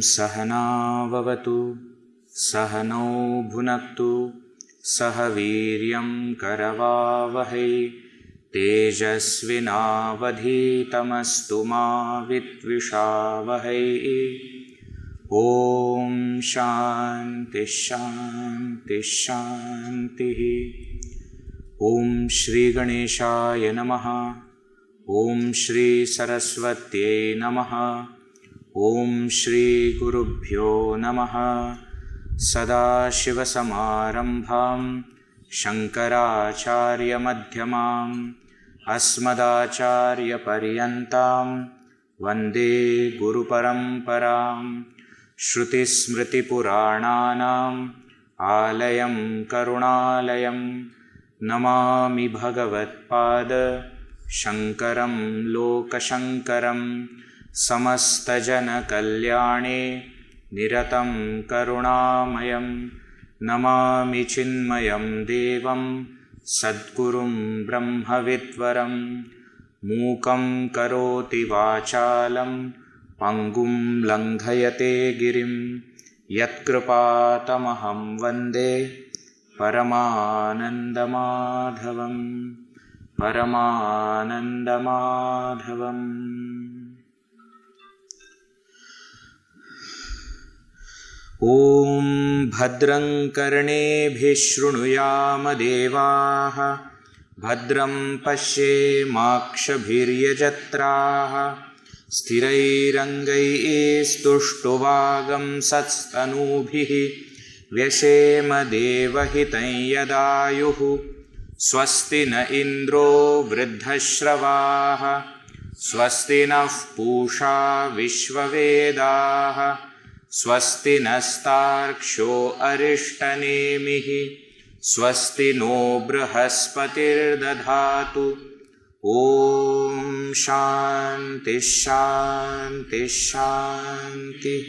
सहना भवतु सहनौ भुनक्तु सह वीर्यं करवावहै तेजस्विनावधीतमस्तु मा विद्विषावहै। ॐ शान्ति शान्ति शान्तिः। ॐ श्री गणेशाय नमः। ॐ श्री सरस्वत्यै नमः। ॐ श्री गुरुभ्यो नमः। सदाशिवसमारम्भां शङ्कराचार्यमध्यमाम् अस्मदाचार्यपर्यन्तां वन्दे गुरुपरम्परां। श्रुतिस्मृतिपुराणानाम् आलयं करुणालयं नमामि भगवत्पाद शङ्करं लोकशङ्करं। समस्तजनकल्याणे निरतं करुणामयं नमामि चिन्मयं देवं सद्गुरुं ब्रह्मविद्वरं। मूकं करोति वाचालं पङ्गुं लङ्घयते गिरिं यत्कृपातमहं वन्दे परमानन्दमाधवं परमानन्दमाधवम्। ॐ भद्रं कर्णेभिः शृणुयाम देवाः भद्रं पश्येमाक्षभिर्यजत्राः स्थिरैरङ्गैस्तुष्टुवागंसस्तनूभिः व्यशेम देवहितं यदायुः। स्वस्ति न इन्द्रो वृद्धश्रवाः स्वस्ति नः पूषा विश्ववेदाः स्वस्ति नस्तार्क्ष्यो अरिष्टनेमिः स्वस्ति नो बृहस्पतिर्दधातु। ॐ शान्ति शान्ति शान्तिः।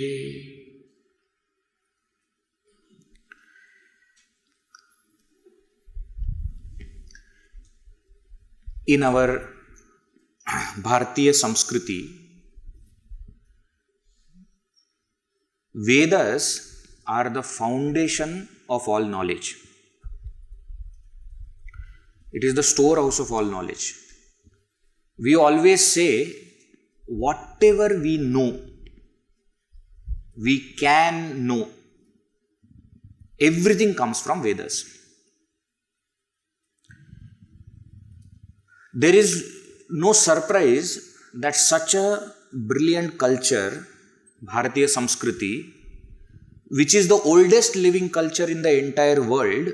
In our Bharatiya Samskriti, Vedas are the foundation of all knowledge. It is the storehouse of all knowledge. We always say, whatever we know, we can know. Everything comes from Vedas. There is no surprise that such a brilliant culture, Bharatiya Samskriti, which is the oldest living culture in the entire world,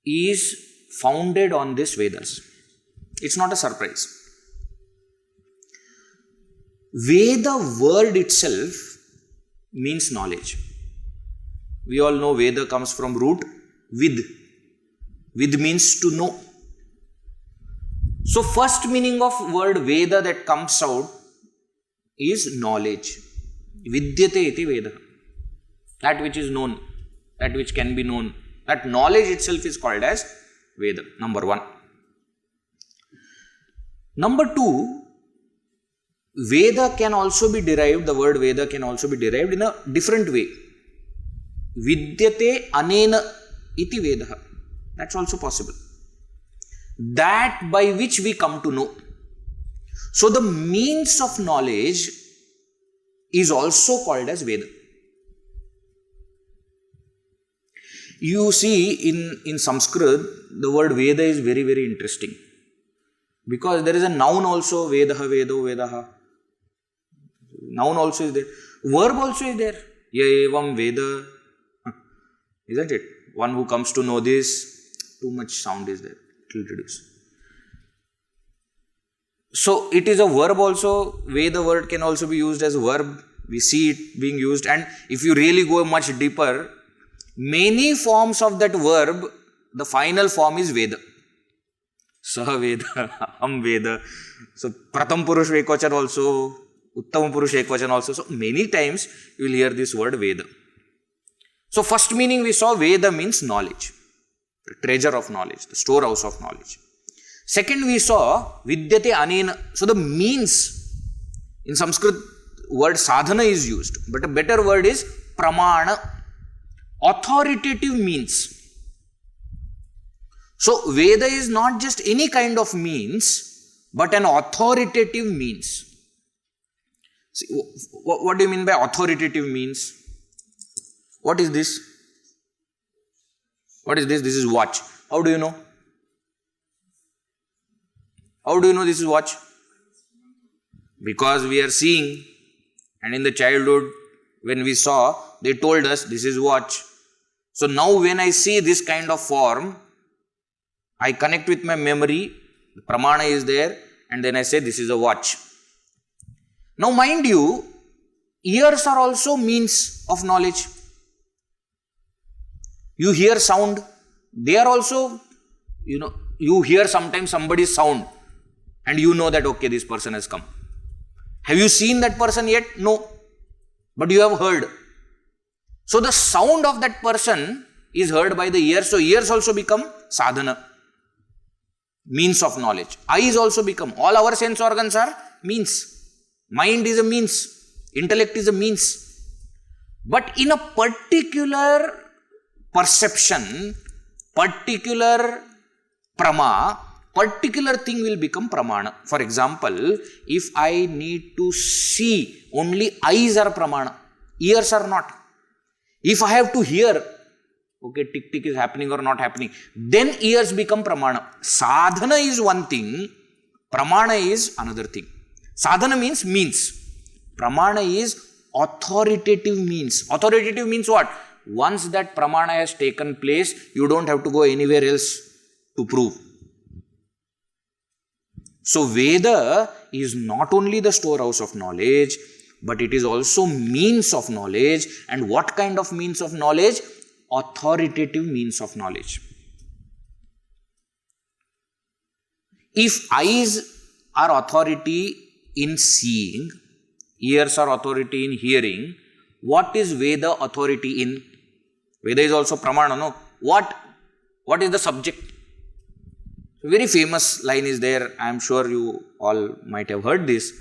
is founded on this Vedas. It's not a surprise. Veda word itself means knowledge. We all know Veda comes from root Vid. Vid means to know. So first meaning of word Veda that comes out is knowledge. Vidyate iti Veda. That which is known, that which can be known. That knowledge itself is called as Veda, number one. Number two, Veda can also be derived, the word Veda can also be derived in a different way. Vidyate anena iti Veda. That's also possible. That by which we come to know. So the means of knowledge is also called as Veda. You see, in Sanskrit, the word Veda is very, very interesting. Because there is a noun also, Vedaha, Vedo, Vedaha. Noun also is there. Verb also is there. Ya evam Veda. Isn't it? One who comes to know this. too much sound is there. It will reduce. So it is a verb also. Veda word can also be used as a verb. We see it being used. And if you really go much deeper, many forms of that verb, the final form is Veda. Sah Veda, Ham Veda. So Pratham Purush Ekvachan also, Uttam Purush Ekvachan also. So many times you will hear this word Veda. So first meaning we saw, Veda means knowledge, the treasure of knowledge, the storehouse of knowledge. Second we saw Vidyate Anena. So the means, in Sanskrit word sadhana is used, but a better word is pramana, authoritative means. So Veda is not just any kind of means, but an authoritative means. See, what do you mean by authoritative means? What is this? What is this? This is watch. How do you know? How do you know this is watch? Because we are seeing, and in the childhood when we saw, they told us this is watch. So now when I see this kind of form, I connect with my memory, the pramana is there, and then I say this is a watch. Now mind you, ears are also means of knowledge. You hear sound, they are also, you hear sometimes somebody's sound and you know that okay, this person has come. Have you seen that person yet? No. But you have heard. So the sound of that person is heard by the ear. So ears also become sadhana, means of knowledge. Eyes also become. All our sense organs are means. Mind is a means. Intellect is a means. But in a particular perception, particular prama, particular thing will become pramana. For example, if I need to see, only eyes are pramana, ears are not. If I have to hear, okay, tick tick is happening or not happening, then ears become pramana. Sadhana is one thing, pramana is another thing. Sadhana means means. Pramana is authoritative means. Authoritative means what? Once that pramana has taken place, you don't have to go anywhere else to prove. So Veda is not only the storehouse of knowledge, but it is also means of knowledge. And what kind of means of knowledge? Authoritative means of knowledge. If eyes are authority in seeing, ears are authority in hearing, what is Veda authority in? Veda is also pramana, no? What is the subject? A very famous line is there, I am sure you all might have heard this.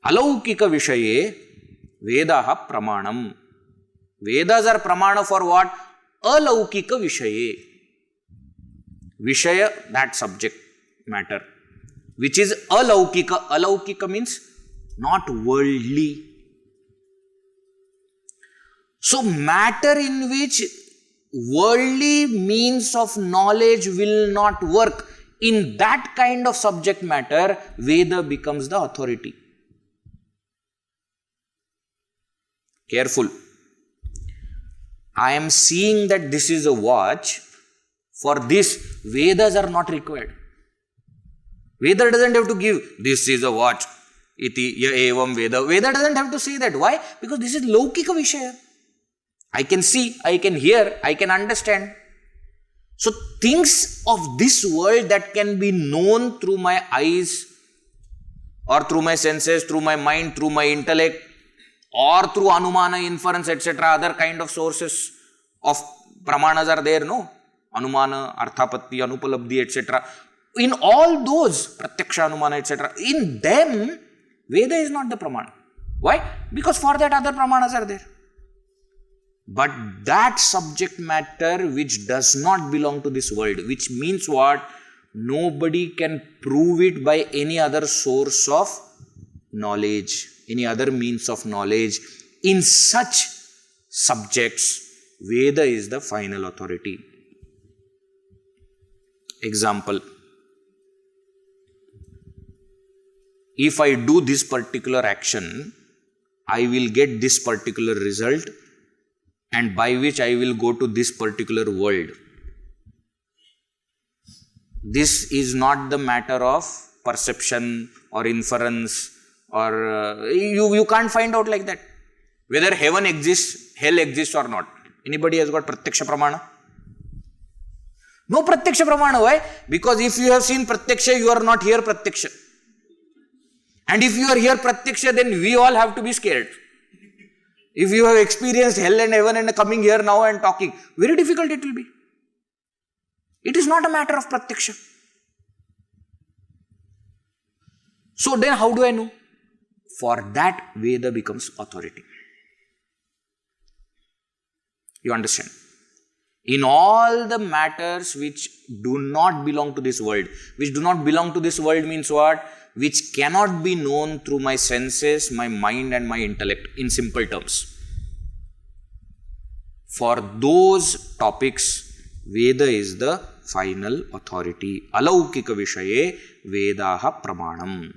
Alaukika vishaye Vedaha pramanam. Vedas are pramana for what? Alaukika vishaye. Vishaya, that subject matter, which is alaukika. Alaukika means not worldly. So matter in which worldly means of knowledge will not work, in that kind of subject matter, Veda becomes the authority. Careful. I am seeing that this is a watch. For this, Vedas are not required. Veda doesn't have to give, this is a watch. Iti ya evam Veda. Veda doesn't have to say that. Why? Because this is laukika vishaya. I can see, I can hear, I can understand. So things of this world that can be known through my eyes or through my senses, through my mind, through my intellect, or through anumana, inference, etc., other kind of sources of pramanas are there, no? Anumana, arthapatti, anupalabdhi, etc. In all those, pratyaksha, anumana, etc., in them, Veda is not the pramana. Why? Because for that other pramanas are there. But that subject matter which does not belong to this world, which means what? Nobody can prove it by any other source of knowledge, any other means of knowledge. In such subjects, Veda is the final authority. Example. If I do this particular action, I will get this particular result, and by which I will go to this particular world. This is not the matter of perception or inference, or you can't find out like that. Whether heaven exists, hell exists or not. Anybody has got pratyaksha pramana? No pratyaksha pramana. Why? Because if you have seen pratyaksha, you are not here pratyaksha. And if you are here pratyaksha, then we all have to be scared. If you have experienced hell and heaven and coming here now and talking, very difficult it will be. It is not a matter of pratyaksha. So then how do I know? For that, Veda becomes authority. You understand? In all the matters which do not belong to this world, which do not belong to this world means what? Which cannot be known through my senses, my mind and my intellect, in simple terms. For those topics, Veda is the final authority. Alaukika Vishaye Vedaha Pramanam.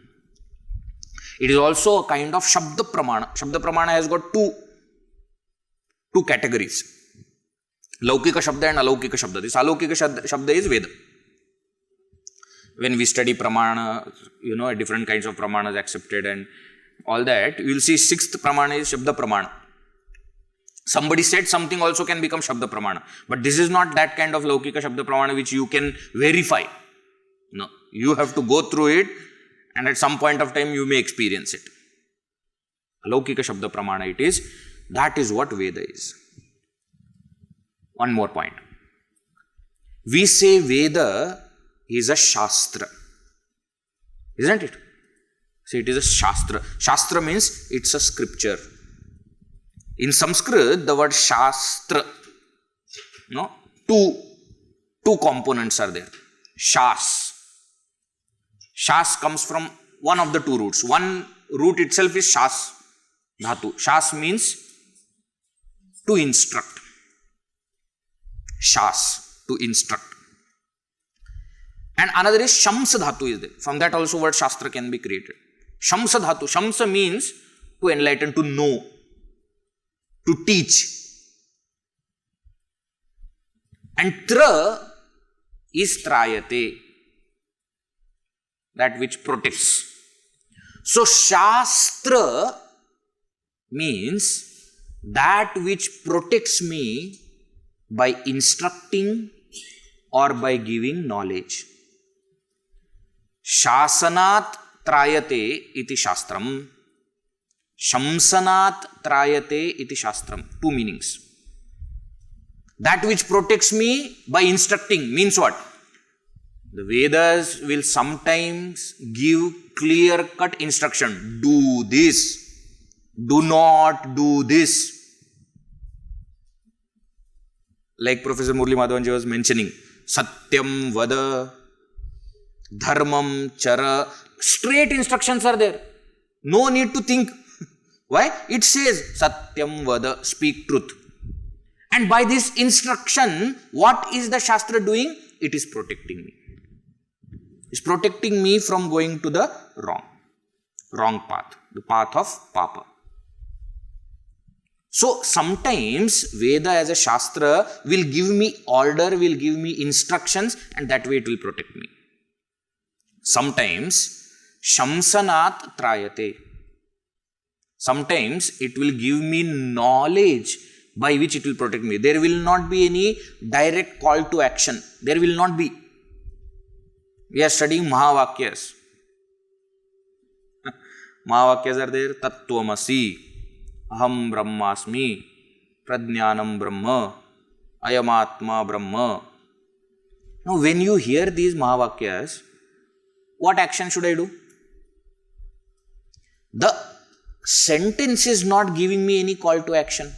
It is also a kind of Shabda Pramana. Shabda Pramana has got two categories. Laukika Shabda and Alaukika Shabda. This Alaukika Shabda is Veda. When we study Pramana, different kinds of Pramanas accepted and all that, you will see sixth Pramana is Shabda Pramana. Somebody said something also can become Shabda Pramana. But this is not that kind of Laukika Shabda Pramana which you can verify. No. You have to go through it and at some point of time you may experience it. Alaukika Shabda Pramana it is. That is what Veda is. One more point. We say Veda is a Shastra. Isn't it? So it is a Shastra. Shastra means it's a scripture. In Sanskrit, the word Shastra, two components are there. Shas. Shas comes from one of the two roots. One root itself is Shas Dhatu. Shas means to instruct. Shas, to instruct. And another is Shamsa Dhatu is there. From that also word Shastra can be created. Shamsa Dhatu. Shamsa means to enlighten, to know, to teach. And Tra is Trayate, that which protects. So Shastra means that which protects me by instructing or by giving knowledge. Shasanat Trayate iti Shastram. Shamsanat Trayate iti Shastram. Two meanings. That which protects me by instructing means what? The Vedas will sometimes give clear-cut instruction. Do this. Do not do this. Like Professor Murli Madhavanji was mentioning, Satyam Vada, Dharmam Chara. Straight instructions are there. No need to think. Why? It says, Satyam Vada, speak truth. And by this instruction, what is the Shastra doing? It is protecting me. It's protecting me from going to the wrong path, the path of Papa. So sometimes Veda as a Shastra will give me order, will give me instructions, and that way it will protect me. Sometimes Shamsanat Trayate. Sometimes it will give me knowledge by which it will protect me. There will not be any direct call to action. There will not be. We are studying Mahavakyas. Mahavakyas are there. Tattvamasi, Aham Brahmasmi, Prajnanam Brahma, Ayamatma Brahma. Now when you hear these Mahavakyas, what action should I do? The sentence is not giving me any call to action.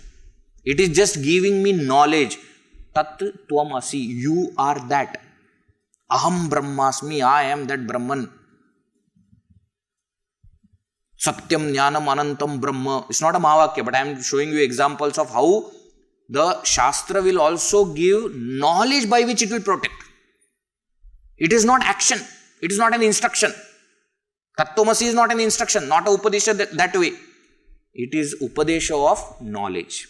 It is just giving me knowledge. Tat Tvamasi, you are that. Aham Brahmasmi, I am that Brahman. Satyam Jnanam Anantam Brahma. It's not a Mahavakya, but I am showing you examples of how the Shastra will also give knowledge by which it will protect. It is not action. It is not an instruction. Tattvamasi is not an instruction, not a Upadesha that way. It is Upadesha of knowledge.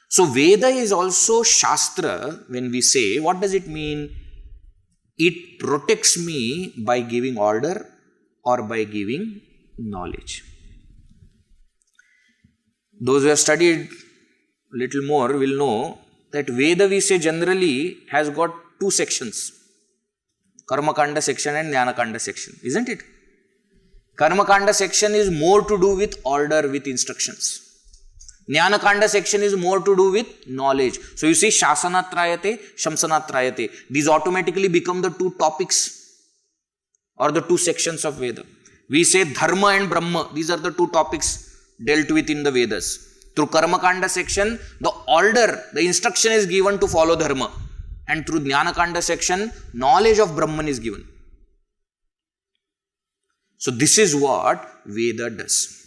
So Veda is also Shastra when we say, what does it mean? it protects me by giving order or by giving knowledge. Those who have studied little more will know that Veda Vyasa generally has got two sections. Karma Kanda section and Jnana Kanda section, isn't it? Karma Kanda section is more to do with order, with instructions. Jnana Kanda section is more to do with knowledge. So you see, Shasanatrayate, Shamsanatrayate. These automatically become the two topics or the two sections of Veda. We say Dharma and Brahma. These are the two topics dealt with in the Vedas. Through Karma Kanda section, the order, the instruction is given to follow Dharma. And through Jnana Kanda section, knowledge of Brahman is given. So this is what Veda does.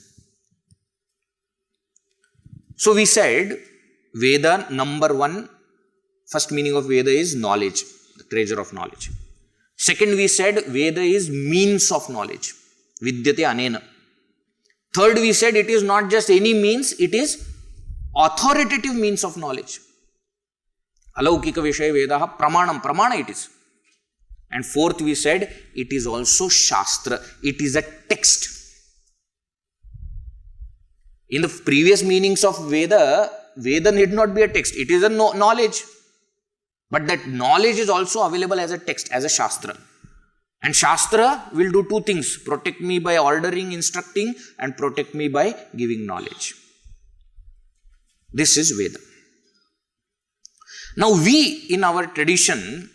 So we said, Veda, number one, first meaning of Veda is knowledge, the treasure of knowledge. Second, we said, Veda is means of knowledge. Vidyate anena. Third, we said, it is not just any means, it is authoritative means of knowledge. Alaukika Vishaya Vedaha Pramanam, Pramana it is. And fourth, we said, it is also Shastra, it is a text. In the previous meanings of Veda, Veda need not be a text, it is a knowledge. But that knowledge is also available as a text, as a Shastra. And Shastra will do two things, protect me by ordering, instructing, and protect me by giving knowledge. This is Veda. Now we, in our tradition,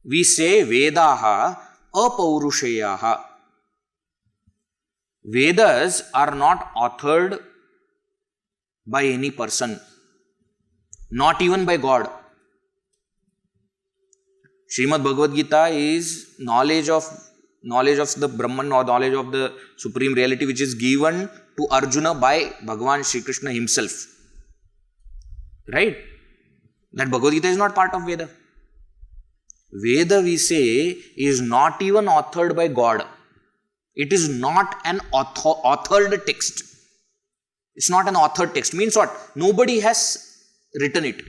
we say Vedaha apaurushayaha. Vedas are not authored by any person, not even by God. Srimad Bhagavad Gita is knowledge of the Brahman or knowledge of the Supreme Reality, which is given to Arjuna by Bhagavan Shri Krishna himself. Right? That Bhagavad Gita is not part of Veda. Veda, we say, is not even authored by God. It is not an authored text. It's not an authored text. Means what? Nobody has written it.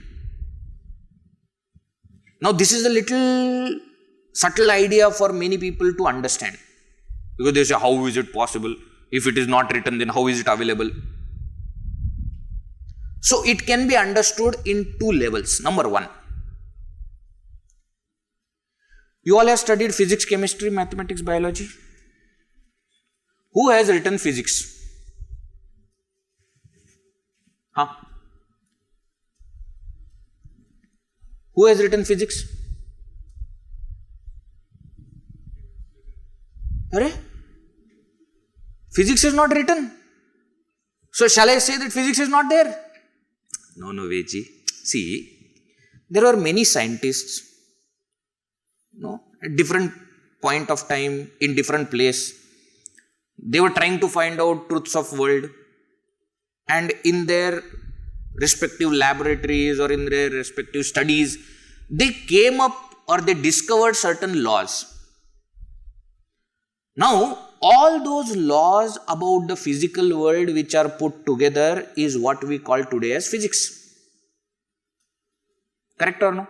Now, this is a little subtle idea for many people to understand. Because they say, how is it possible? If it is not written, then how is it available? So, it can be understood in two levels. Number one, you all have studied physics, chemistry, mathematics, biology. Who has written physics? Huh? Who has written physics? Arey? Physics is not written. So shall I say that physics is not there? No, Veji. See, there are many scientists, at different point of time, in different place. They were trying to find out truths of world, and in their respective laboratories or in their respective studies, they came up or they discovered certain laws. Now, all those laws about the physical world which are put together is what we call today as physics. Correct or no?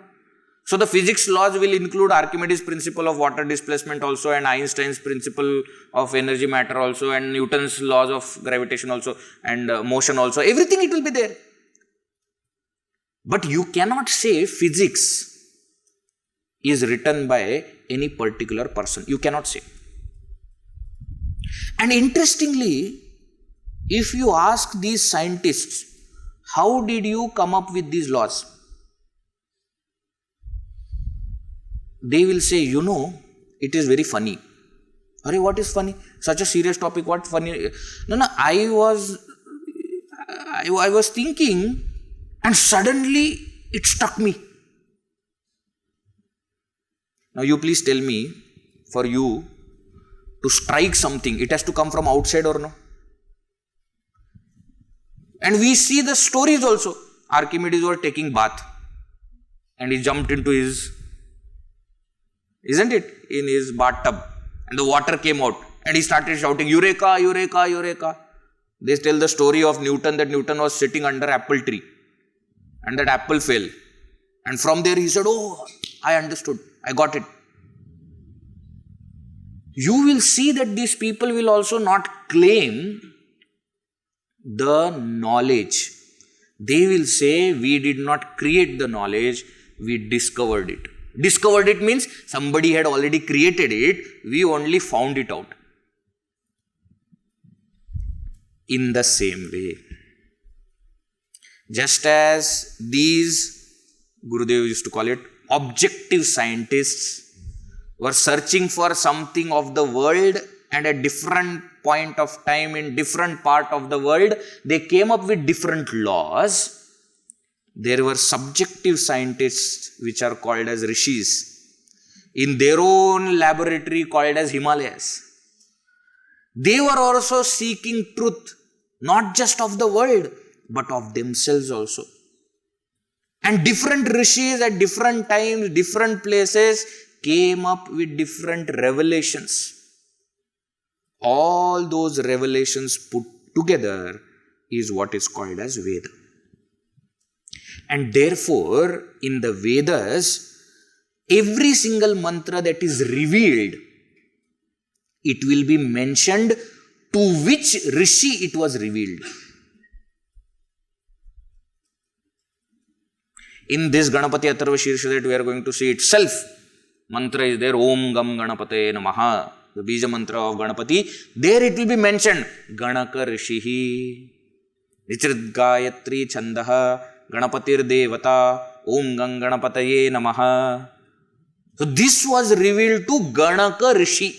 So, the physics laws will include Archimedes' principle of water displacement also, and Einstein's principle of energy matter also, and Newton's laws of gravitation also, and motion also. Everything it will be there. But you cannot say physics is written by any particular person. You cannot say. And interestingly, if you ask these scientists, how did you come up with these laws? They will say, it is very funny. Arey, what is funny? Such a serious topic, what funny? No, I was thinking, and suddenly it struck me. Now you please tell me, for you to strike something, it has to come from outside or no? And we see the stories also. Archimedes was taking bath and he jumped into his, isn't it, in his bathtub, and the water came out and he started shouting, Eureka, Eureka, Eureka. They tell the story of Newton, that Newton was sitting under apple tree and that apple fell, and from there he said, oh, I understood. I got it. You will see that these people will also not claim the knowledge. They will say, we did not create the knowledge, we discovered it. Discovered it means somebody had already created it, we only found it out. In the same way, just as these, Gurudev used to call it, objective scientists were searching for something of the world, and at different point of time in different part of the world, they came up with different laws. There were subjective scientists which are called as rishis, in their own laboratory called as Himalayas. They were also seeking truth, not just of the world, but of themselves also. And different rishis at different times, different places, came up with different revelations. All those revelations put together is what is called as Veda. And therefore, in the Vedas, every single mantra that is revealed, it will be mentioned to which rishi it was revealed. In this Ganapati Atharvashirsha that we are going to see itself, mantra is there, Om Gam Ganapate Namaha, the Bija mantra of Ganapati. There it will be mentioned, Ganaka Rishihi, Nichrit Gayatri Chandaha, Ganapatir Devata, Om Gam Ganapataye Namaha. So this was revealed to Ganaka Rishi.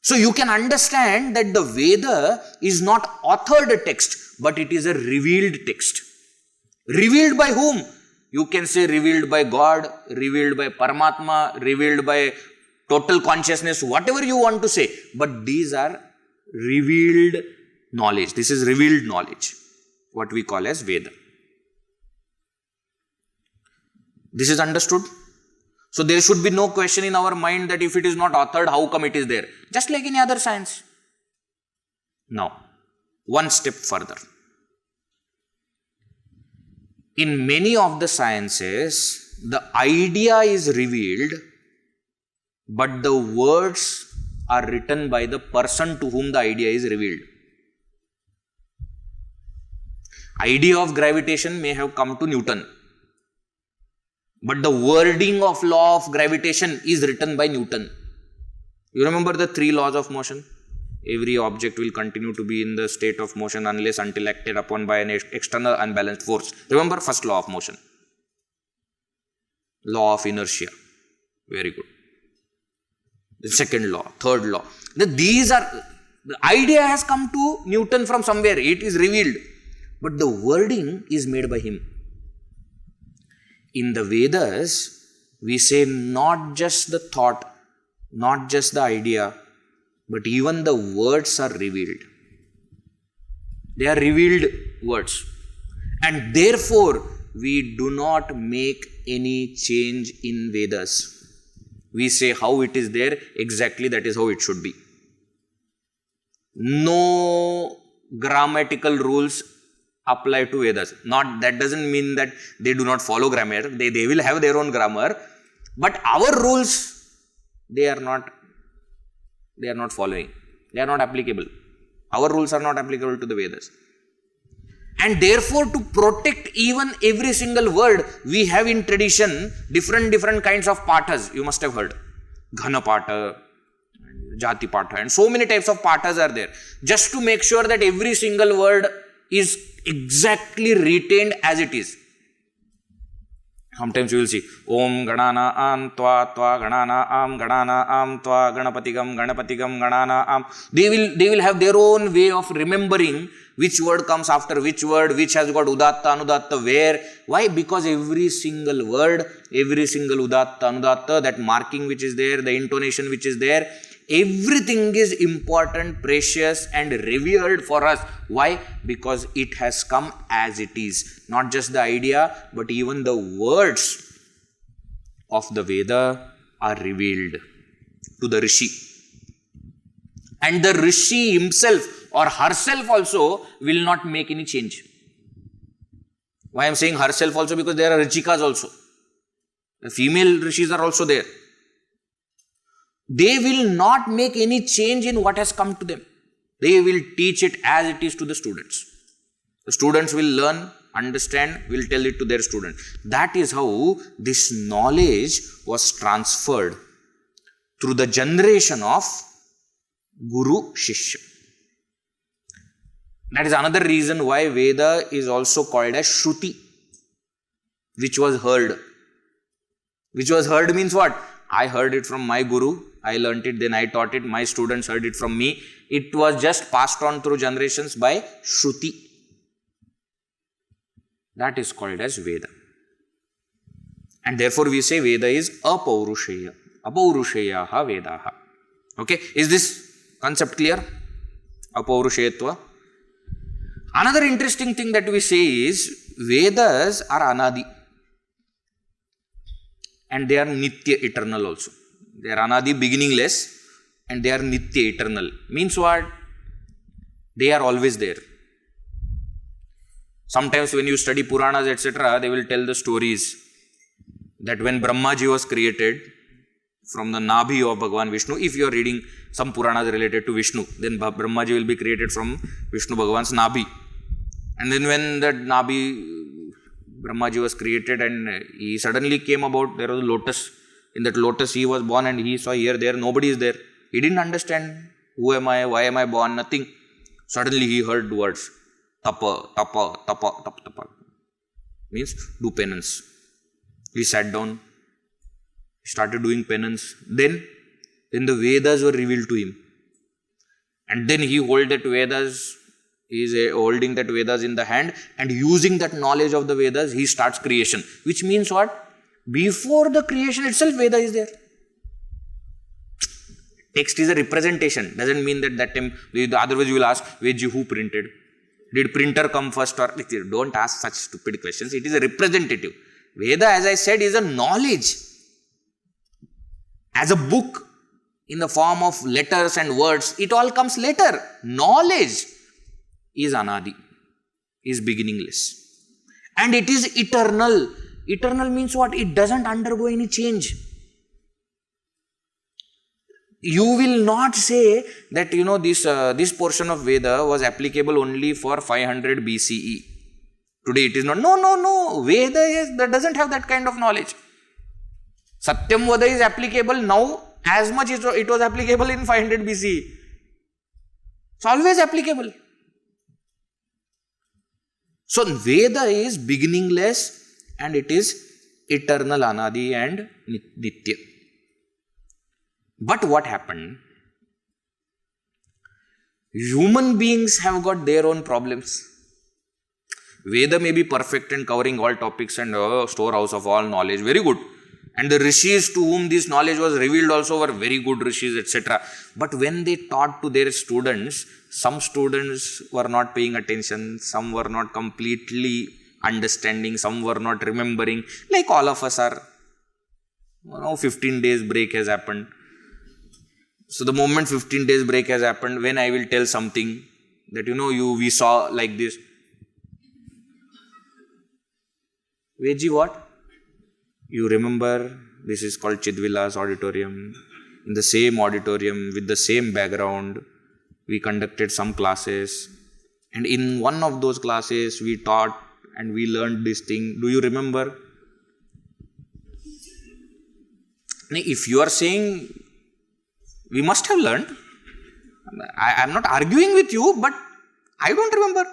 So you can understand that the Veda is not authored text, but it is a revealed text. Revealed by whom? You can say revealed by God, revealed by Paramatma, revealed by total consciousness, whatever you want to say. But these are revealed knowledge. This is revealed knowledge, what we call as Veda. This is understood? So there should be no question in our mind that if it is not authored, how come it is there? Just like any other science. Now, one step further. In many of the sciences, the idea is revealed, but the words are written by the person to whom the idea is revealed. Idea of gravitation may have come to Newton, but the wording of law of gravitation is written by Newton. You remember the 3 laws of motion? Every object will continue to be in the state of motion unless until acted upon by an external unbalanced force. Remember first law of motion. Law of inertia. Very good. The second law, third law. These are, the idea has come to Newton from somewhere. It is revealed. But the wording is made by him. In the Vedas, we say not just the thought, not just the idea, but even the words are revealed. They are revealed words. And therefore, we do not make any change in Vedas. We say how it is there, exactly that is how it should be. No grammatical rules apply to Vedas. Not, that doesn't mean that they do not follow grammar. They will have their own grammar. But our rules, they are not following. They are not applicable. Our rules are not applicable to the Vedas. And therefore, to protect even every single word, we have in tradition different kinds of pathas. You must have heard. Ghana patha, Jati patha, and so many types of pathas are there. Just to make sure that every single word is exactly retained as it is. Sometimes you will see Om Ganana Am Twa Twa Ganana Am Ganana Am Twa Ganapatigam Ganana Am. They will have their own way of remembering which word comes after which word, which has got Udatta, Anudatta, where. Why? Because every single word, every single Udatta, Anudatta, that marking which is there, the intonation which is there, everything is important, precious and revered for us. Why? Because it has come as it is. Not just the idea, but even the words of the Veda are revealed to the Rishi. And the Rishi himself or herself also will not make any change. Why I am saying herself also? Because there are Richikas also. The female rishis are also there. They will not make any change in what has come to them. They will teach it as it is to the students. The students will learn, understand, will tell it to their students. That is how this knowledge was transferred through the generation of Guru Shishya. That is another reason why Veda is also called as Shruti, which was heard. Which was heard means what? I heard it from my Guru, I learnt it, then I taught it, my students heard it from me. It was just passed on through generations by Shruti. That is called as Veda. And therefore we say Veda is apaurushaya. Apaurushaya Vedaha. Okay, is this concept clear? Apaurushayatva. Another interesting thing that we say is Vedas are anadi. And they are nitya, eternal also. They are anadi, beginningless, and they are nitya, eternal. Means what? They are always there. Sometimes when you study Puranas, etc., they will tell the stories that when Brahmaji was created from the Nabhi of Bhagavan Vishnu, if you are reading some Puranas related to Vishnu, then Brahmaji will be created from Vishnu Bhagavan's Nabhi. And then when that Nabhi, Brahmaji was created and he suddenly came about, there was a lotus. In that lotus he was born and he saw here, there, nobody is there. He didn't understand who am I, why am I born, nothing. Suddenly he heard words. Tapa, tapa, tapa, tapa, tapa. Means do penance. He sat down, started doing penance. Then the Vedas were revealed to him. And then he held that Vedas, he is holding that Vedas in the hand and using that knowledge of the Vedas, he starts creation. Which means what? Before the creation itself, Veda is there. Text is a representation. Doesn't mean that time, otherwise you will ask, Vedji, who printed? Did printer come first? Or don't ask such stupid questions. It is a representative. Veda, as I said, is a knowledge. As a book in the form of letters and words, it all comes later. Knowledge is anadi, is beginningless. And it is eternal. Eternal means what? It doesn't undergo any change. You will not say that, this portion of Veda was applicable only for 500 BCE. Today it is not. No. Veda that doesn't have that kind of knowledge. Satyam Veda is applicable now as much as it was applicable in 500 BCE. It's always applicable. So Veda is beginningless and it is eternal, anadi and nitya. But what happened? Human beings have got their own problems. Veda may be perfect and covering all topics and storehouse of all knowledge, very good. And the rishis to whom this knowledge was revealed also were very good rishis, etc. But when they taught to their students, some students were not paying attention, some were not completely understanding, some were not remembering, like all of us are. 15 days break has happened. So the moment 15 days break has happened, when I will tell something that we saw like this. Veji, what? You remember this is called Chidvilas auditorium. In the same auditorium with the same background, we conducted some classes. And in one of those classes, we taught and we learned this thing. Do you remember? If you are saying we must have learned, I am not arguing with you, but I don't remember.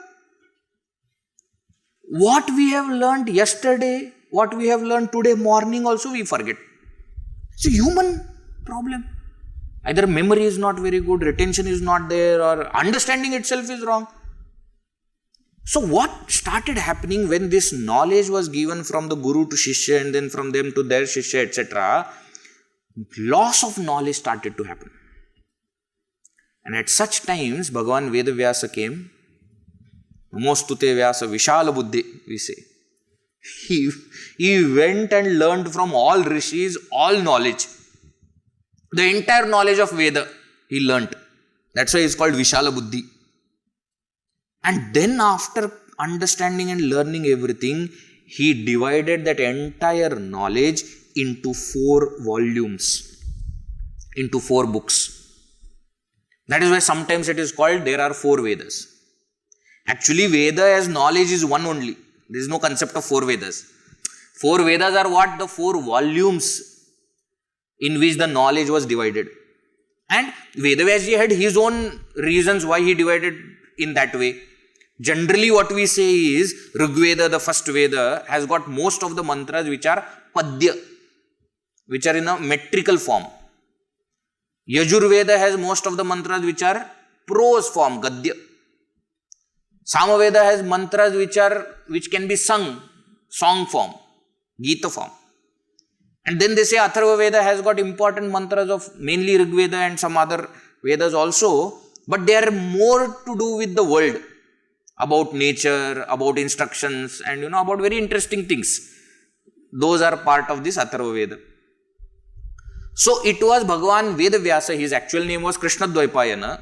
What we have learned yesterday, what we have learned today morning also we forget. It's a human problem. Either memory is not very good, retention is not there, or understanding itself is wrong. So what started happening when this knowledge was given from the Guru to Shishya and then from them to their Shishya, etc., loss of knowledge started to happen. And at such times, Bhagavan Veda Vyasa came. Namostute Vyasa Vishala Buddhi, we say. He went and learned from all rishis, all knowledge. The entire knowledge of Veda, he learnt. That's why it's called Vishala Buddhi. And then after understanding and learning everything, he divided that entire knowledge into 4 volumes, into 4 books. That is why sometimes it is called there are 4 Vedas. Actually, Veda as knowledge is one only. There is no concept of 4 Vedas. 4 Vedas are what? The 4 volumes in which the knowledge was divided. And Veda Vyasa had his own reasons why he divided in that way. Generally what we say is Rig Veda, the first Veda, has got most of the mantras which are Padya, which are in a metrical form. Yajur Veda has most of the mantras which are prose form, Gadya. Sama Veda has mantras which can be sung, song form, Gita form. And then they say Atharva Veda has got important mantras of mainly Rig Veda and some other Vedas also, but they are more to do with the world, about nature, about instructions, and about very interesting things. Those are part of this Atharva Veda. So it was Bhagavan Veda Vyasa, his actual name was Krishna Dvaipayana.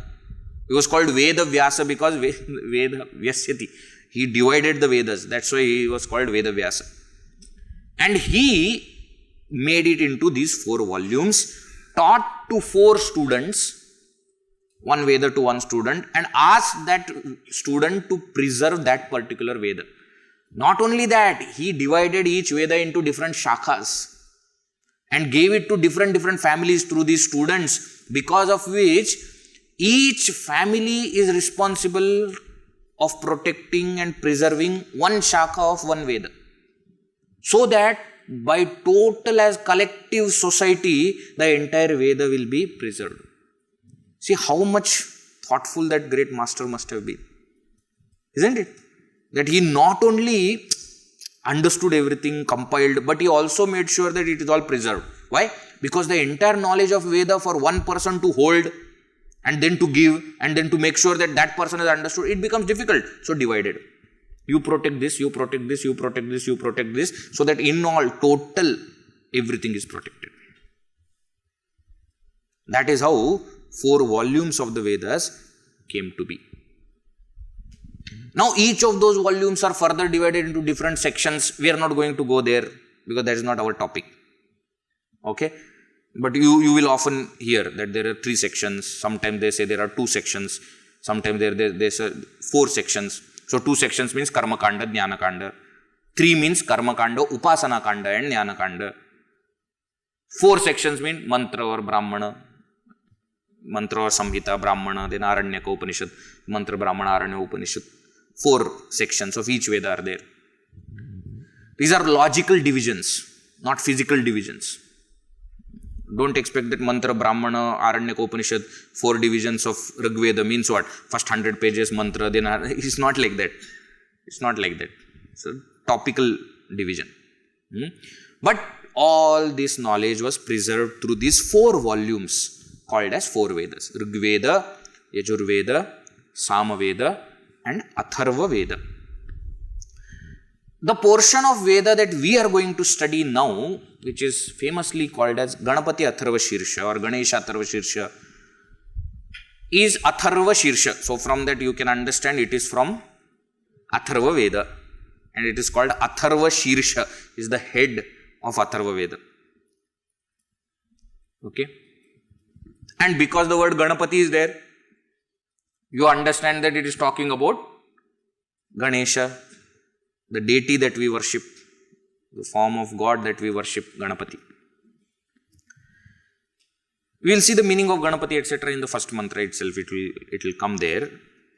He was called Veda Vyasa because Veda Vyasyati. He divided the Vedas, that's why he was called Veda Vyasa. And he made it into these 4 volumes, taught to 4 students, one Veda to one student, and asked that student to preserve that particular Veda. Not only that, he divided each Veda into different shakhas and gave it to different families through these students, because of which each family is responsible of protecting and preserving one shakha of one Veda. So that by total as collective society, the entire Veda will be preserved. See how much thoughtful that great master must have been. Isn't it? That he not only understood everything, compiled, but he also made sure that it is all preserved. Why? Because the entire knowledge of Veda for one person to hold and then to give and then to make sure that that person has understood, it becomes difficult. So divided. You protect this, you protect this, you protect this, you protect this, so that in all, total, everything is protected. That is how 4 volumes of the Vedas came to be. Now each of those volumes are further divided into different sections. We are not going to go there because that is not our topic. Okay? But you will often hear that there are 3 sections. Sometimes they say there are 2 sections. Sometimes they say 4 sections. So 2 sections means Karma Kanda, Jnana Kanda. 3 means Karma Kanda, Upasana Kanda and Jnana Kanda. 4 sections mean Mantra or Brahmana. Mantra or Samhita, Brahmana, then Aranyaka Upanishad, Mantra, Brahmana, Aranya Upanishad. 4 sections of each Veda are there. These are logical divisions, not physical divisions. Don't expect that Mantra, Brahmana, Aranyaka Upanishad, 4 divisions of Rig Veda means what? First 100 pages Mantra, then it's not like that. It's not like that. It's a topical division. But all this knowledge was preserved through these 4 volumes called as 4 Vedas. Rig Veda, Yajur Veda, Sama Veda and Atharva Veda. The portion of Veda that we are going to study now, which is famously called as Ganapati Atharvashirsha or Ganesh Chaturthi, is Atharvashirsha. So from that you can understand it is from Atharva Veda, and it is called Atharvashirsha, is the head of Atharva Veda. Okay? And because the word Ganapati is there, you understand that it is talking about Ganesha, the deity that we worship, the form of God that we worship, Ganapati. We will see the meaning of Ganapati, etc. in the first mantra itself. It will come there.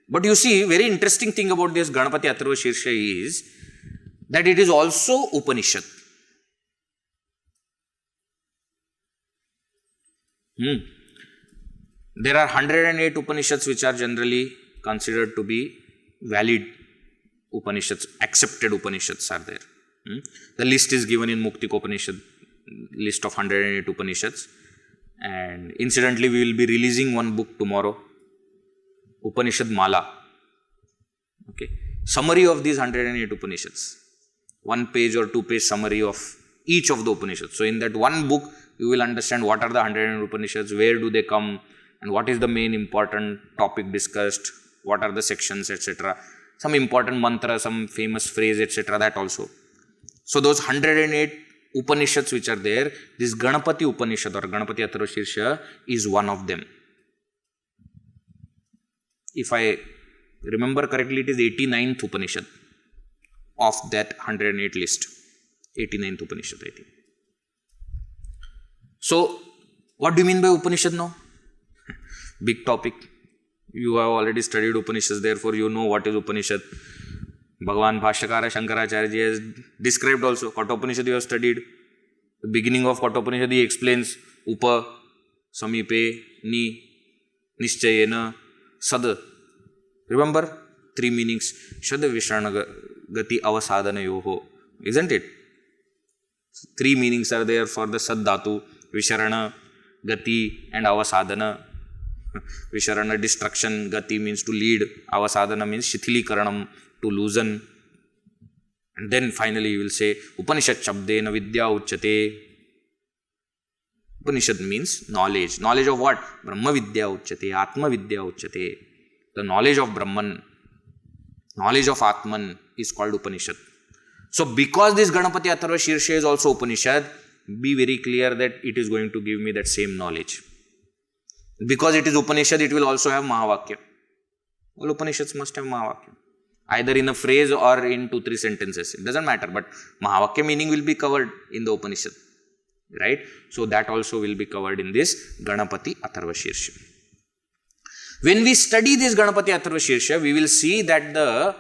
But you see, very interesting thing about this Ganapati Atharvashirsha is that it is also Upanishad. There are 108 Upanishads which are generally considered to be valid Upanishads, accepted Upanishads are there. The list is given in Muktik Upanishad, list of 108 Upanishads. And incidentally, we will be releasing one book tomorrow, Upanishad Mala. Okay. Summary of these 108 Upanishads. 1 page or 2 page summary of each of the Upanishads. So in that one book, you will understand what are the 108 Upanishads, where do they come, and what is the main important topic discussed, what are the sections, etc. Some important mantra, some famous phrase, etc. that also. So those 108 Upanishads which are there, this Ganapati Upanishad or Ganapati Atharvashirsha is one of them. If I remember correctly, it is 89th Upanishad of that 108 list. 89th Upanishad, I think. So, what do you mean by Upanishad now? Big topic. You have already studied Upanishads, therefore you know what is Upanishad. Bhagavan Bhashyakara Shankaracharya ji has described also. Kathopanishad you have studied. The beginning of Kathopanishad he explains Upa, Samipe, Ni, Nischayena, Sad. Remember? 3 meanings. Shada Vishrana Gati Avasadana Yoho. Isn't it? 3 meanings are there for the Sad Dhatu. Visharana, Gati and Avasadana. Visharana, destruction. Gati means to lead. Avasadana means Shithilikaranam, to loosen. And then finally you will say Upanishad Shabdena Vidya Uchate. Upanishad means knowledge. Knowledge of what? Brahma Vidya Uchate, Atma Vidya Uchate. The knowledge of Brahman, knowledge of Atman is called Upanishad. So because this Ganapati Atharvashirsha is also Upanishad, be very clear that it is going to give me that same knowledge. Because it is Upanishad, it will also have Mahavakya. All Upanishads must have Mahavakya. Either in a phrase or in 2-3 sentences. It doesn't matter, but Mahavakya meaning will be covered in the Upanishad. Right? So that also will be covered in this Ganapati Atharvashirsha. When we study this Ganapati Atharvashirsha, we will see that the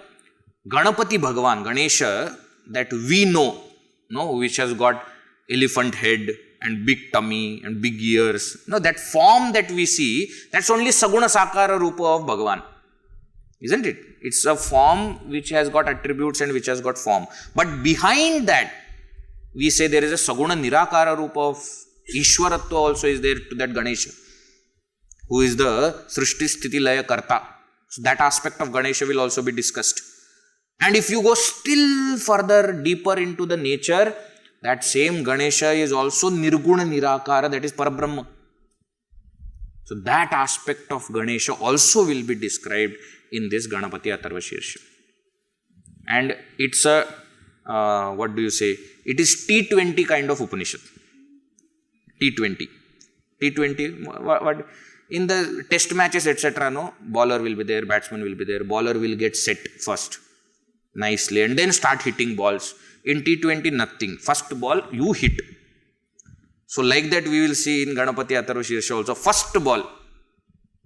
Ganapati Bhagavan, Ganesha, that we know, which has got elephant head and big tummy and big ears, that form that we see, that's only Saguna Sakara Rupa of Bhagavan. Isn't it? It's a form which has got attributes and which has got form. But behind that, we say there is a Saguna Nirakara Rupa of Ishwaratva also is there to that Ganesha, who is the Srishti Sthiti Laya Karta. So that aspect of Ganesha will also be discussed. And if you go still further deeper into the nature, that same Ganesha is also Nirguna Nirakara, that is Parabrahma. So that aspect of Ganesha also will be described in this Ganapati Atharvashirsha. And it's a, it is T20 kind of Upanishad. T20. T20, what? In the test matches, etc., bowler will be there, batsman will be there. Bowler will get set first, nicely, and then start hitting balls. In T20, nothing. First ball, you hit. So, like that, we will see in Ganapati Atharvashirsha also. First ball,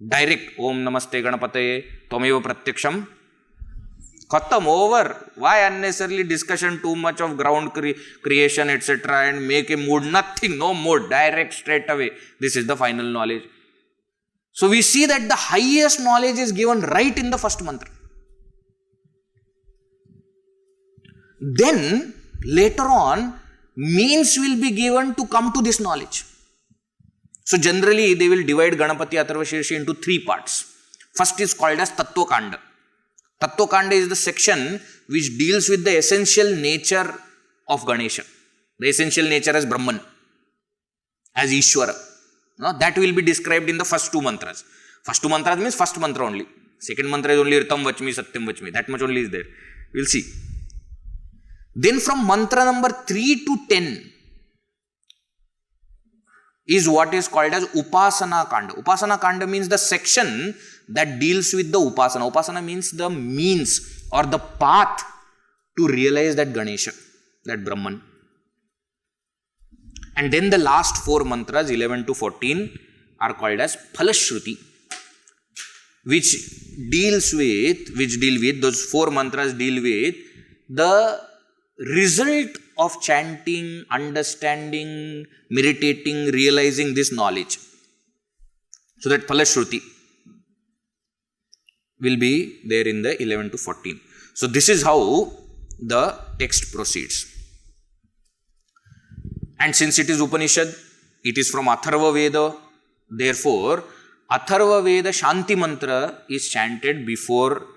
direct. Om Namaste Ganapataye, Tvameva Pratyaksham. Khatam, over. Why unnecessarily discussion too much of ground creation, etc., and make a mood? Nothing, no mood. Direct, straight away. This is the final knowledge. So we see that the highest knowledge is given right in the first mantra. Then later on, means will be given to come to this knowledge. So generally they will divide Ganapati Atharvashirsha into 3 parts. First is called as Tattva Kanda. Tattva Kanda is the section which deals with the essential nature of Ganesha. The essential nature as Brahman, as Ishwara. That will be described in the first 2 mantras. First 2 mantras means first mantra only. Second mantra is only Ritam Vachmi, Satyam Vachmi. That much only is there. We will see. Then from mantra number 3 to 10 is what is called as Upasana Kanda. Upasana Kanda means the section that deals with the Upasana. Upasana means the means or the path to realize that Ganesha, that Brahman. And then the last 4 mantras, 11 to 14, are called as Phalashruti, which deal with, those 4 mantras deal with the result of chanting, understanding, meditating, realizing this knowledge. So that Phalashruti will be there in the 11 to 14. So this is how the text proceeds. And since it is Upanishad, it is from Atharva Veda. Therefore, Atharva Veda Shanti mantra is chanted before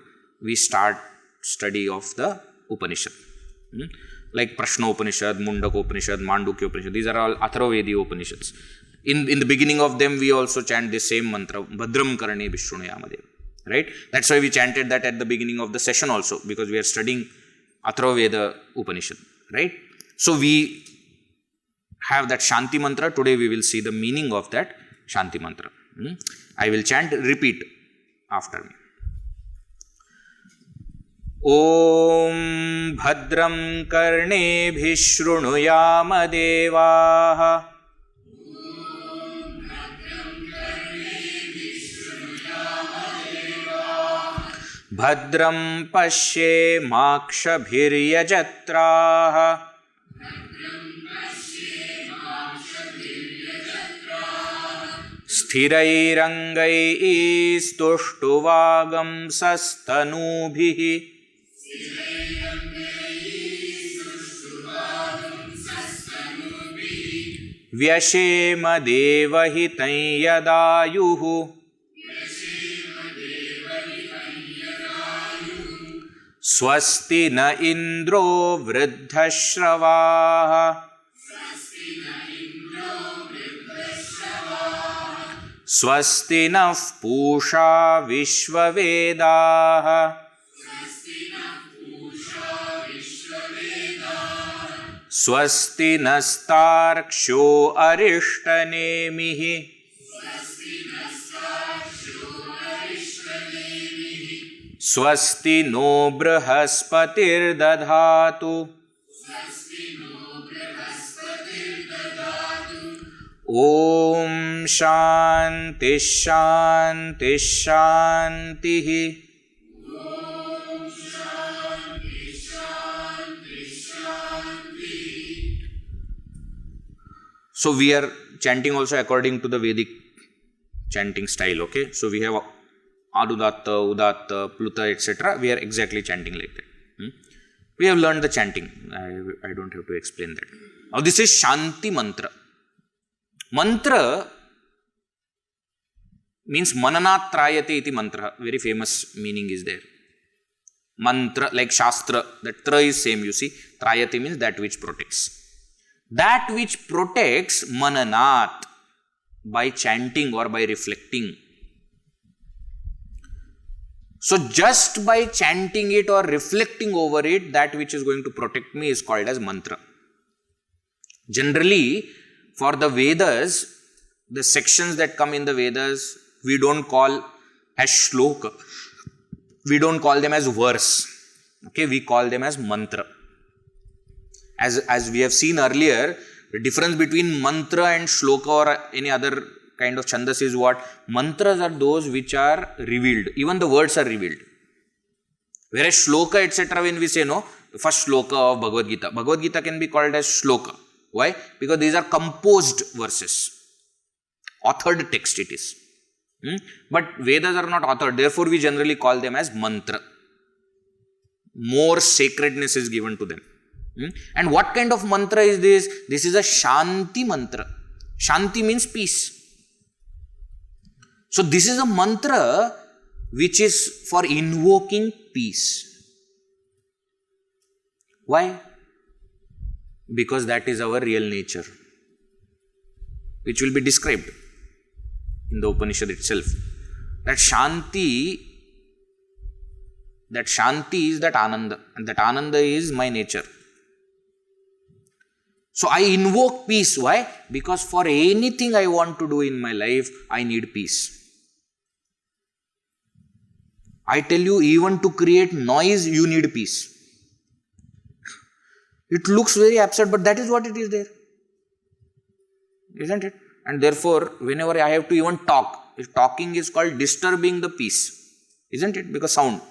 we start study of the Upanishad. Like Prashna Upanishad, Mundaka Upanishad, Mandukya Upanishad. These are all Atharva Veda Upanishads. In the beginning of them, we also chant the same mantra, Bhadram Karane Vishrunayamadev. Right? That's why we chanted that at the beginning of the session also, because we are studying Atharva Veda Upanishad. Right? So we have that Shanti mantra. Today we will see the meaning of that Shanti mantra. I will chant, repeat after me. Om Bhadram Karnebhi Shrunuyama Devaha Bhadram Pashe Makshabhiryajatraha Sthirairangai Stuštuvagam Sastanubhihi Vyashema Devahitam Yadayuhu Swasti na Indro Vriddhashravaha Swasti nah Pusha Vishwavedaha Swasti nastarksho arishtanemihi Swasti no brahaspatir dadhatu Om Shanti Shanti Shanti. So we are chanting also according to the Vedic chanting style, okay? So we have Adudatta, Udatta, Pluta, etc. We are exactly chanting like that. We have learned the chanting. I don't have to explain that. Now this is Shanti mantra. Mantra means mananat trayate iti mantra. Very famous meaning is there. Mantra, like Shastra, that tra is same, you see. Trayate means that which protects. That which protects mananat, by chanting or by reflecting. So just by chanting it or reflecting over it, that which is going to protect me is called as mantra. Generally, for the Vedas, the sections that come in the Vedas, we don't call as shloka. We don't call them as verse. Okay, we call them as mantra. As we have seen earlier, the difference between mantra and shloka or any other kind of chandas is what? Mantras are those which are revealed. Even the words are revealed. Whereas shloka, etc., when we say no, the first shloka of Bhagavad Gita. Bhagavad Gita can be called as shloka. Why? Because these are composed verses. Authored text it is. But Vedas are not authored. Therefore, we generally call them as mantra. More sacredness is given to them. And what kind of mantra is this? This is a Shanti mantra. Shanti means peace. So this is a mantra which is for invoking peace. Why? Because that is our real nature, which will be described in the Upanishad itself. That Shanti is that Ananda, and that Ananda is my nature. So I invoke peace. Why? Because for anything I want to do in my life, I need peace. I tell you, even to create noise, you need peace. It looks very absurd, but that is what it is there. Isn't it? And therefore, whenever I have to even talk, if talking is called disturbing the peace. Isn't it? Because sound.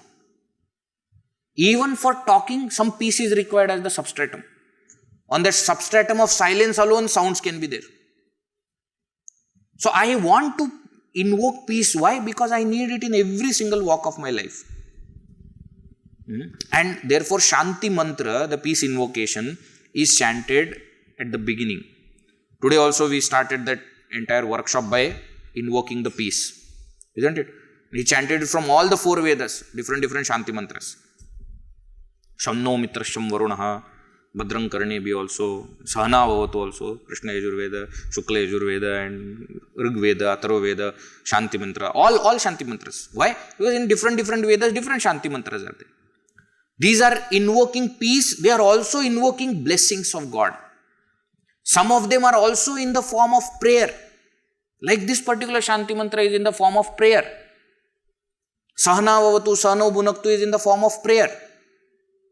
Even for talking, some peace is required as the substratum. On that substratum of silence alone, sounds can be there. So I want to invoke peace. Why? Because I need it in every single walk of my life. And therefore, Shanti mantra, the peace invocation, is chanted at the beginning. Today also we started that entire workshop by invoking the peace. Isn't it? We chanted it from all the 4 Vedas, different Shanti mantras. Shamno mitrasham varunaha, Bhadram Karnebhi also, Sahana Bhavatu also, Krishna Yajurveda, Shukla Yajurveda, and Rig Veda, Atharvaveda, Shanti mantra, all Shanti mantras. Why? Because in different Vedas, different Shanti mantras are there. These are invoking peace, they are also invoking blessings of God. Some of them are also in the form of prayer. Like this particular Shanti mantra is in the form of prayer. Sahana vavatu, sahano bhunaktu is in the form of prayer.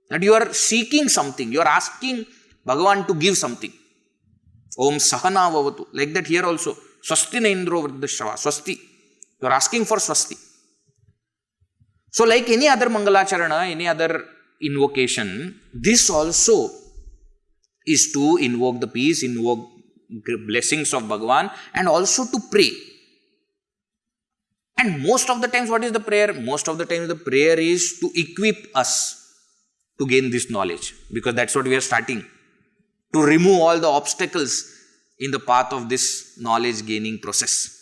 That you are seeking something, you are asking Bhagavan to give something. Om sahana vavatu. Like that here also. Swasti na indro vridhashava. Swasti. You are asking for swasti. So like any other Mangalacharana, any other invocation, this also is to invoke the peace, invoke blessings of Bhagavan, and also to pray. And most of the times, what is the prayer? Most of the times the prayer is to equip us to gain this knowledge, because that's what we are starting. To remove all the obstacles in the path of this knowledge gaining process.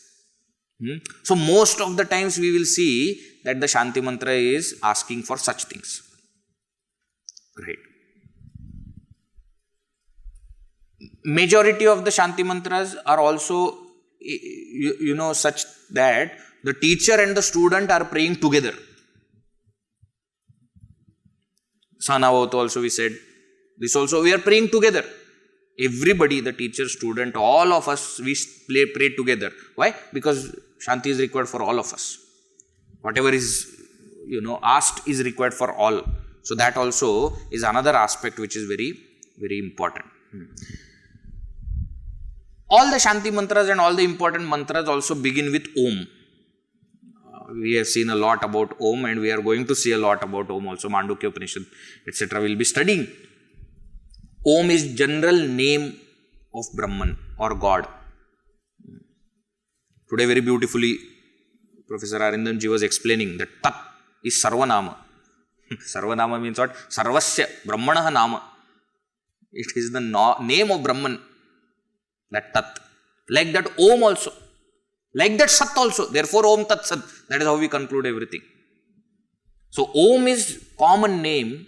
So most of the times we will see that the Shanti mantra is asking for such things. Right. Majority of the Shanti mantras are also, such that the teacher and the student are praying together. Sanavot also we said. This also we are praying together. Everybody, the teacher, student, all of us, we pray together. Why? Because Shanti is required for all of us. Whatever is, asked is required for all. So that also is another aspect which is very, very important. All the Shanti mantras and all the important mantras also begin with Om. We have seen a lot about Om, and we are going to see a lot about Om also. Mandukya Upanishad, etc. we will be studying. Om is general name of Brahman or God. Today very beautifully Professor Arindamji was explaining that Tat is Sarvanama. Sarvanama means what? Sarvasya Brahmanaha Nama. It is the name of Brahman. That Tat. Like that Om also. Like that Sat also. Therefore Om Tat Sat. That is how we conclude everything. So Om is common name,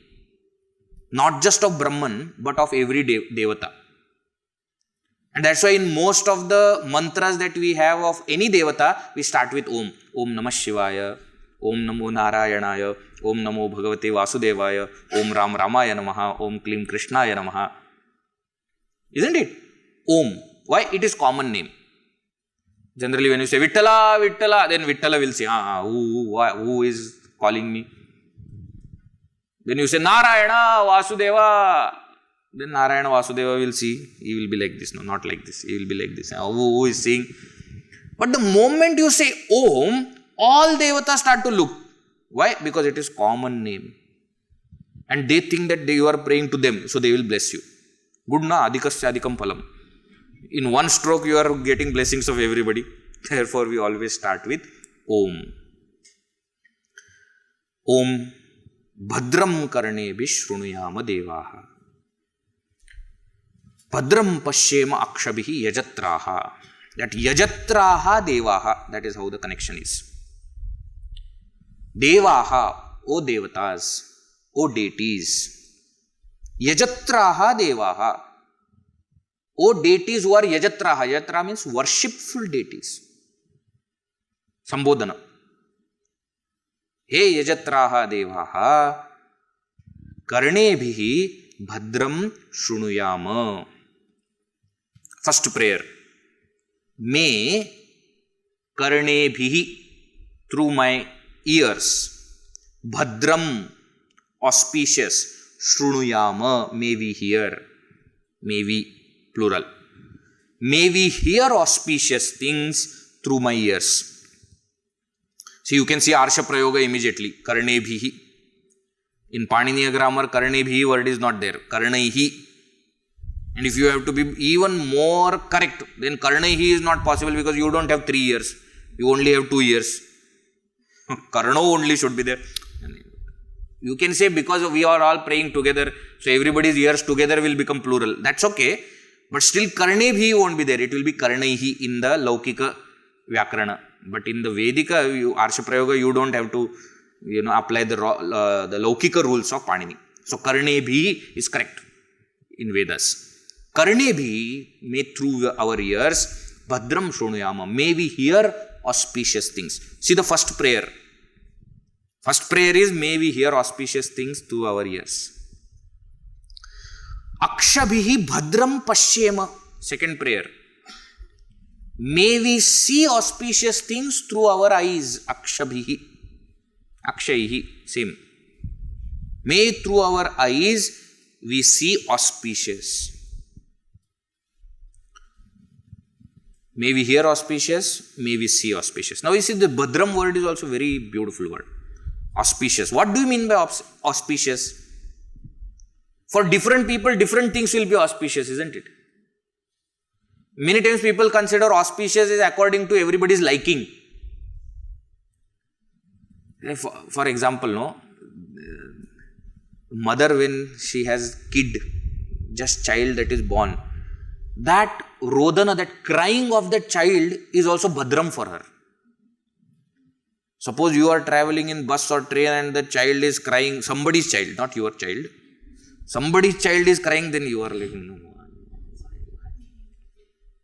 not just of Brahman, but of every Devata. And that's why in most of the mantras that we have of any Devata, we start with Om. Om Namah Shivaya, Om Namo Narayanaya, Om Namo Bhagavate Vasudevaya, Om Ram Ramaya Namaha, Om Klim Krishnaya Namaha. Isn't it? Om. Why? It is common name. Generally when you say Vittala, Vittala, then Vittala will say, who is calling me? When you say Narayana, Vasudeva, then Narayana Vasudeva will see, he will be like this, no, not like this, he will be like this. Who is saying? But the moment you say Om, all Devatas start to look. Why? Because it is common name. And they think that you are praying to them, so they will bless you. Good na, adhikasya adhikam phalam. In one stroke you are getting blessings of everybody. Therefore we always start with Om. Om Bhadram Karnebhi Shrunuyama Devaha. Bhadram Pashyema Akshabhihi Yajatraha. That Yajatraha Devaha, that is how the connection is. Devaha, O Devatas, O deities. Yajatraha Devaha, O deities who are Yajatraha. Yajatraha means worshipful deities. Sambodhana. He Yajatraha Devaha Karnebhihi Bhadram Shrunuyama. First prayer. May Karnebhihi, through my ears, Bhadram, auspicious, Shrunuyama, may we hear, may we, plural. May we hear auspicious things through my ears. So you can see Arsha Prayoga immediately. Karnebhihi. In Paniniya grammar, Karnebhihi word is not there. Karnaihi. And if you have to be even more correct, then Karnaihi is not possible because you don't have 3 years. You only have 2 years. Karno only should be there. You can say because we are all praying together, so everybody's ears together will become plural. That's okay. But still Karnebhihi won't be there. It will be Karnaihi in the Laukika Vyakarana. But in the Vedika, Arsha Prayoga, you don't have to, apply the Laukika rules of Panini. So Karnebhihi is correct in Vedas. Karnebhihi, may through our ears, Bhadram Shrunuyama, may we hear auspicious things. See the first prayer. First prayer is, may we hear auspicious things through our ears. Akshabhihi Bhadram Pashyema. Second prayer. May we see auspicious things through our eyes. Akshabhihi. Akshaihi. Same. May through our eyes we see auspicious. May we hear auspicious. May we see auspicious. Now you see the Bhadram word is also very beautiful word. Auspicious. What do you mean by auspicious? For different people, different things will be auspicious, isn't it? Many times people consider auspicious is according to everybody's liking. For example, mother when she has kid, just child that is born, that rodana, that crying of that child is also Bhadram for her. Suppose you are traveling in bus or train and the child is crying, somebody's child, not your child. Somebody's child is crying, then you are like, no,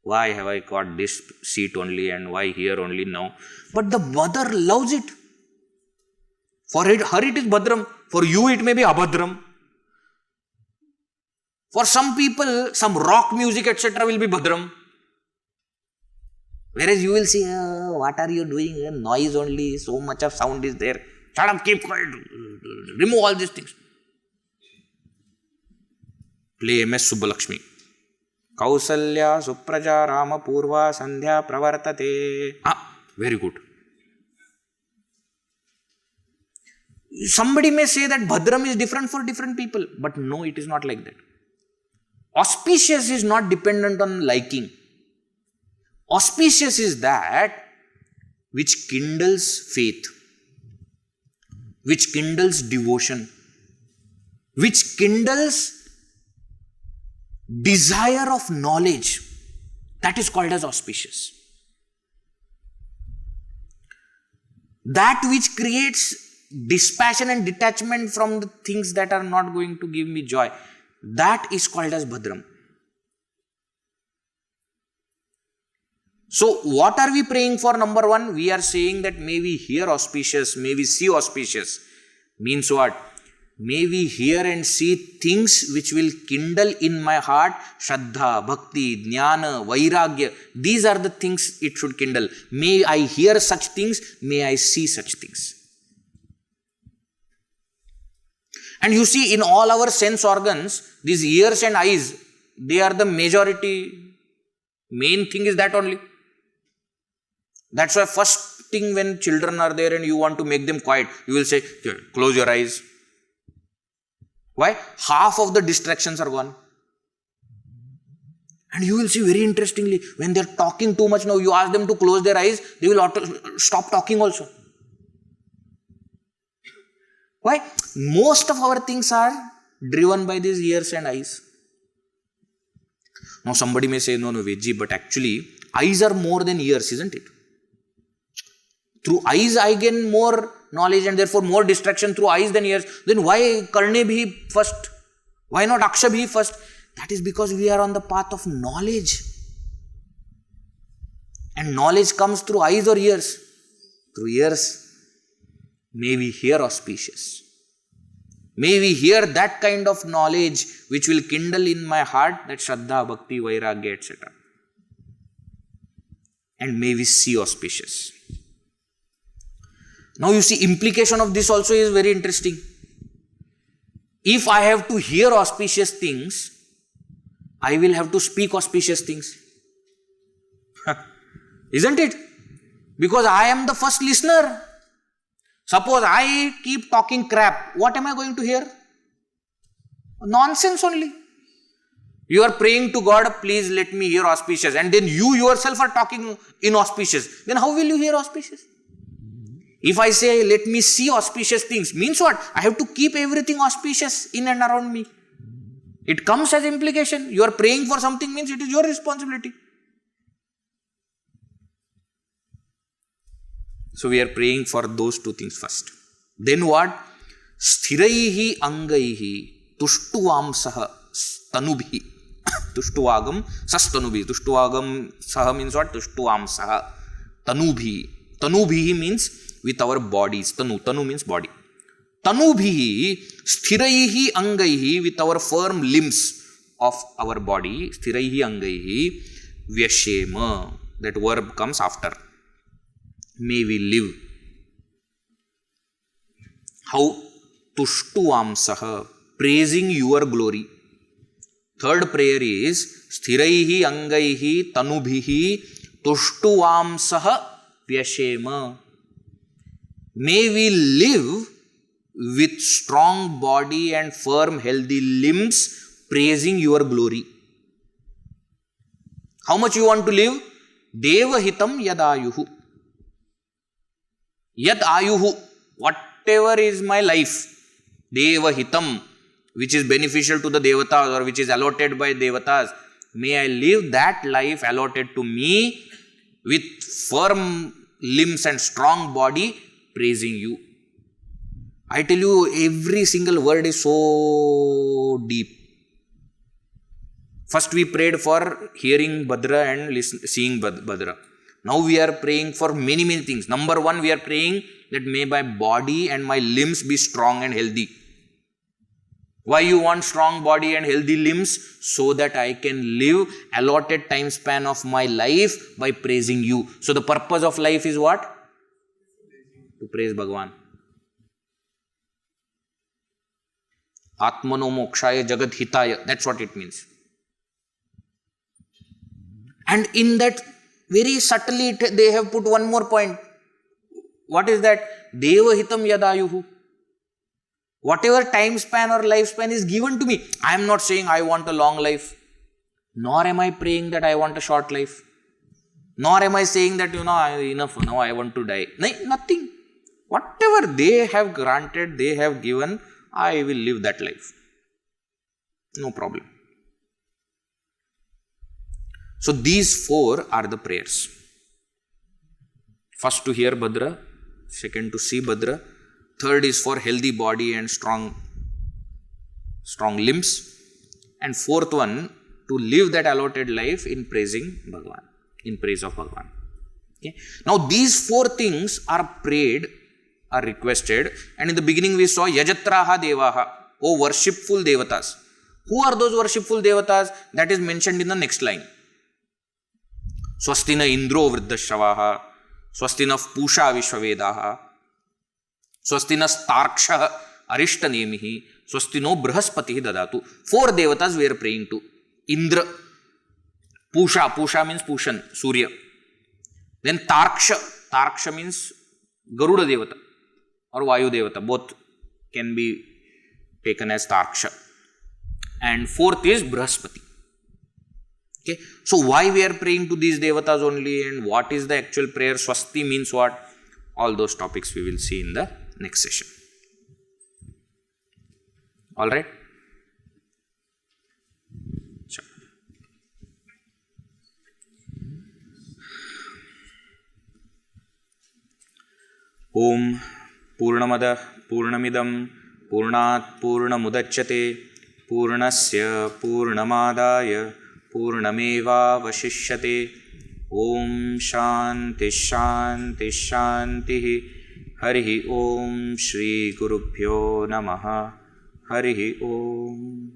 why have I got this seat only and why here only now? But the mother loves it. For her it is Bhadram. For you it may be Abhadram. For some people, some rock music etc. will be Bhadram. Whereas you will see, what are you doing? Noise only, so much of sound is there. Shut up, keep quiet. Remove all these things. Play MS Subbalakshmi. Kausalya Supraja Rama Purva Sandhya Pravartate. Very good. Somebody may say that Bhadram is different for different people. But no, it is not like that. Auspicious is not dependent on liking. Auspicious is that which kindles faith, which kindles devotion, which kindles desire of knowledge. That is called as auspicious. That which creates dispassion and detachment from the things that are not going to give me joy. That is called as Bhadram. So, what are we praying for? Number one, we are saying that may we hear auspicious, may we see auspicious. Means what? May we hear and see things which will kindle in my heart Shraddha, Bhakti, Jnana, Vairagya. These are the things it should kindle. May I hear such things, may I see such things. And you see, in all our sense organs, these ears and eyes, they are the majority. Main thing is that only. That's why first thing when children are there and you want to make them quiet, you will say, close your eyes. Why? Half of the distractions are gone. And you will see very interestingly, when they are talking too much now, you ask them to close their eyes, they will stop talking also. Why? Most of our things are driven by these ears and eyes. Now somebody may say, no, Vedji, but actually eyes are more than ears, isn't it? Through eyes I gain more knowledge and therefore more distraction through eyes than ears. Then why Karne bhi first? Why not Aksha bhi first? That is because we are on the path of knowledge. And knowledge comes through eyes or ears? Through ears. May we hear auspicious. May we hear that kind of knowledge which will kindle in my heart that Shraddha, Bhakti, Vairagya, etc. And may we see auspicious. Now you see, implication of this also is very interesting. If I have to hear auspicious things, I will have to speak auspicious things. Isn't it? Because I am the first listener. Suppose I keep talking crap, what am I going to hear? Nonsense only. You are praying to God, please let me hear auspicious, and then you yourself are talking inauspicious. Then how will you hear auspicious? If I say, let me see auspicious things, means what? I have to keep everything auspicious in and around me. It comes as implication. You are praying for something means it is your responsibility. So we are praying for those two things first. Then what? Sthiraihi angaihi tushtuamsaha tanubhi. Tushtuagam sastanubhi. Tushtuagam saha means what? Tushtuamsaha tanubhi. Tanubhi means with our bodies. Tanu means body. Tanubhi sthiraihi angaihi, with our firm limbs. of our body, sthiraihi angaihi vyashema. That verb comes after. May we live. How? Tushtuamsaha, praising your glory. Third prayer is sthiraihi angaihi tanubhihi tushtuamsaha vyashema. May we live with strong body and firm healthy limbs, praising your glory. How much you want to live? Deva hitam yad ayuhu. Yad ayuhu, whatever is my life. Deva hitam, which is beneficial to the devatas or which is allotted by devatas. May I live that life allotted to me with firm limbs and strong body, praising you. I tell you, every single word is so deep. First we prayed for hearing Bhadra and seeing Bhadra. Now we are praying for many things. Number one, we are praying that may my body and my limbs be strong and healthy. Why you want strong body and healthy limbs? So that I can live allotted time span of my life by praising you. So the purpose of life is what? To praise Bhagavan. Atmano mokshaya jagat hitaya. That's what it means. And in that, very subtly, they have put one more point. What is that? Deva hitam yadayuhu. Whatever time span or lifespan is given to me. I am not saying I want a long life. Nor am I praying that I want a short life. Nor am I saying that, enough, now I want to die. No, nothing. Whatever they have granted, they have given, I will live that life. No problem. So these four are the prayers. First to hear Bhadra, second to see Bhadra, third is for healthy body and strong limbs, and fourth one to live that allotted life in praising Bhagavan, in praise of Bhagavan. Okay? Now these four things are prayed, are requested, and in the beginning we saw Yajatraha Devaha, oh worshipful devatas. Who are those worshipful devatas? That is mentioned in the next line. Swastina Indro Vriddhashavaha, Swastina Pusha Vishwavedaha, Swastina Starksha Arishtanemihi, Swastino Brahaspati Dadatu. Four devatas we are praying to. Indra, Pusha means Pushan, Surya. Then Tarksha means Garuda Devata or Vayu Devata. Both can be taken as Tarksha. And fourth is Brahaspati. Okay. So why we are praying to these devatas only, and what is the actual prayer? Swasti means what? All those topics we will see in the next session. Alright? Sure. Om Purnamada Purnamidam Purnat Purnamudachyate Purnasya Purnamadaya Purnameva Vashishyate. Om Shanti Shanti Shanti. Harihi Om Shri Gurubhyo Namaha. Harihi Om.